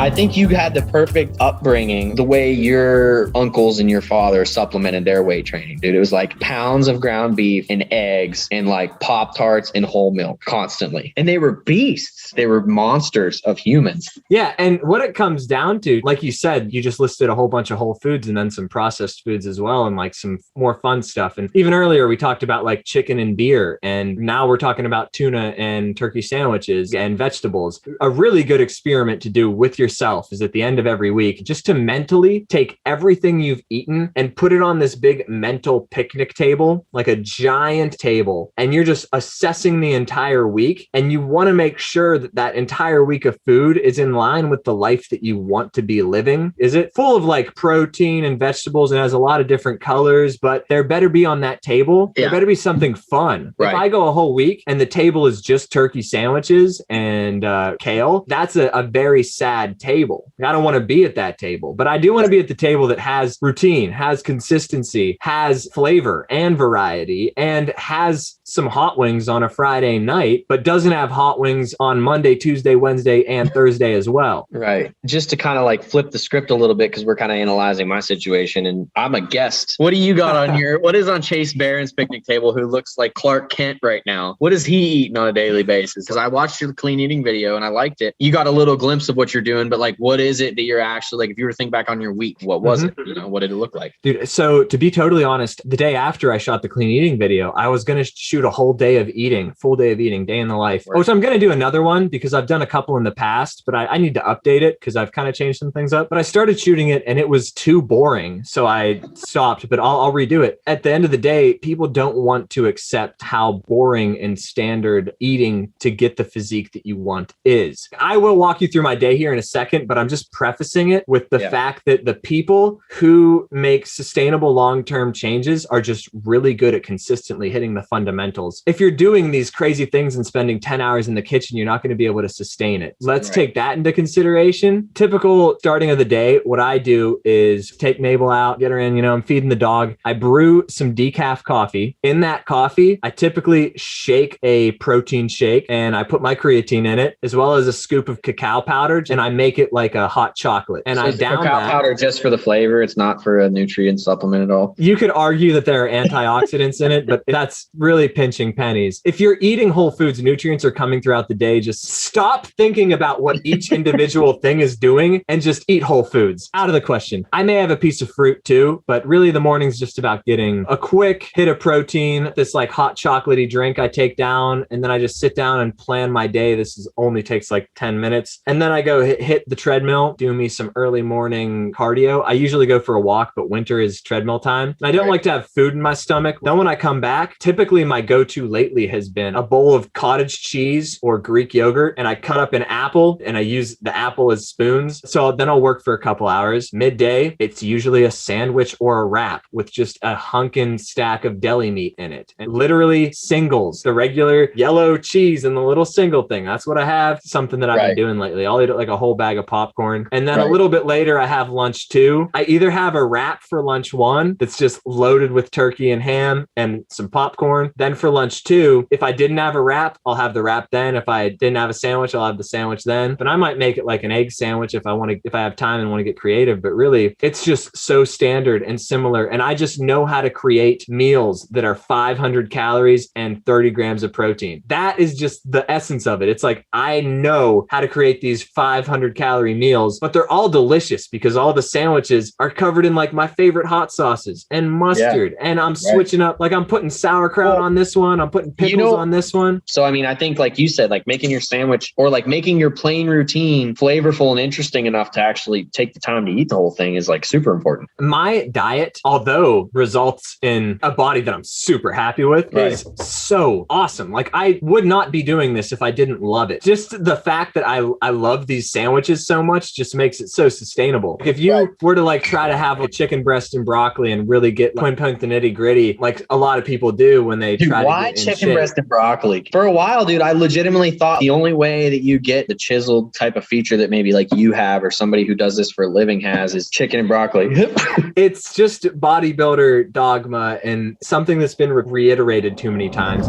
I think you had the perfect upbringing, the way your uncles and your father supplemented their weight training, dude. It was like pounds of ground beef and eggs and like Pop-Tarts and whole milk constantly. And they were beasts. They were monsters of humans. Yeah. And what it comes down to, like you said, you just listed a whole bunch of whole foods and then some processed foods as well, and like some more fun stuff. And even earlier, we talked about like chicken and beer. And now we're talking about tuna and turkey sandwiches and vegetables. A really good experiment to do with yourself is at the end of every week, just to mentally take everything you've eaten and put it on this big mental picnic table, like a giant table. And you're just assessing the entire week. And you want to make sure that that entire week of food is in line with the life that you want to be living. Is it full of like protein and vegetables and has a lot of different colors, but there better be on that table. Yeah. There better be something fun. Right. If I go a whole week and the table is just turkey sandwiches and kale, that's a very sad table. I don't want to be at that table, but I do want to be at the table that has routine, has consistency, has flavor and variety, and has some hot wings on a Friday night, but doesn't have hot wings on Monday, Tuesday, Wednesday, and Thursday as well. Right. Just to kind of like flip the script a little bit, because we're kind of analyzing my situation and I'm a guest. What do you got on what is on Chase Barron's picnic table, who looks like Clark Kent right now? What is he eating on a daily basis? Because I watched your clean eating video and I liked it. You got a little glimpse of what you're doing, but like, what is it that you're actually like, if you were to think back on your week, what was it? You know, what did it look like? Dude, so to be totally honest, the day after I shot the clean eating video, I was going to shoot a whole day of eating, full day of eating, day in the life, which I'm going to do another one because I've done a couple in the past, but I need to update it because I've kind of changed some things up. But I started shooting it and it was too boring. So I stopped, but I'll redo it. At the end of the day, people don't want to accept how boring and standard eating to get the physique that you want is. I will walk you through my day here in a second, but I'm just prefacing it with the fact that the people who make sustainable long-term changes are just really good at consistently hitting the fundamentals. If you're doing these crazy things and spending 10 hours in the kitchen, you're not going to be able to sustain it. Let's take that into consideration. Typical starting of the day, what I do is take Mabel out, get her in, I'm feeding the dog. I brew some decaf coffee. In that coffee, I typically shake a protein shake and I put my creatine in it, as well as a scoop of cacao powder, and I make it like a hot chocolate. And so I down cacao powder just for the flavor. It's not for a nutrient supplement at all. You could argue that there are antioxidants in it, but that's really pinching pennies. If you're eating whole foods, nutrients are coming throughout the day. Just stop thinking about what each individual thing is doing and just eat whole foods. Out of the question. I may have a piece of fruit too, but really the morning's just about getting a quick hit of protein, this like hot chocolatey drink I take down, and then I just sit down and plan my day. Only takes like 10 minutes. And then I go hit the treadmill, do me some early morning cardio. I usually go for a walk, but winter is treadmill time. And I don't like to have food in my stomach. Then when I come back, typically my go-to lately has been a bowl of cottage cheese or Greek yogurt, and I cut up an apple and I use the apple as spoons. So then I'll work for a couple hours. Midday, it's usually a sandwich or a wrap with just a hunkin' stack of deli meat in it. And literally singles, the regular yellow cheese and the little single thing. That's what I have. Something that I've been doing lately. I'll eat like a whole bag of popcorn. And then a little bit later, I have lunch two. I either have a wrap for lunch one that's just loaded with turkey and ham and some popcorn. Then for lunch two, if I didn't have a wrap, I'll have the wrap then. If I didn't have a sandwich, I'll have the sandwich then. But I might make it like an egg sandwich if I have time and want to get creative. But really, it's just so standard and similar. And I just know how to create meals that are 500 calories and 30 grams of protein. That is just the essence of it. It's like, I know how to create these 500 calorie meals, but they're all delicious because all the sandwiches are covered in like my favorite hot sauces and mustard. And I'm switching up, like I'm putting sauerkraut on this one. I'm putting pickles on this one. So, I mean, I think like you said, like making your sandwich or like making your plain routine flavorful and interesting enough to actually take the time to eat the whole thing is like super important. My diet, although results in a body that I'm super happy with, is so awesome. Like I would not be doing this if I didn't love it. Just the fact that I love these sandwiches so much just makes it so sustainable. If you were to like try to have a chicken breast and broccoli and really get pinpoint the nitty gritty, like a lot of people do when they try to get in chicken breast and broccoli? For a while, dude, I legitimately thought the only way that you get the chiseled type of feature that maybe like you have or somebody who does this for a living has is chicken and broccoli. It's just bodybuilder dogma and something that's been reiterated too many times.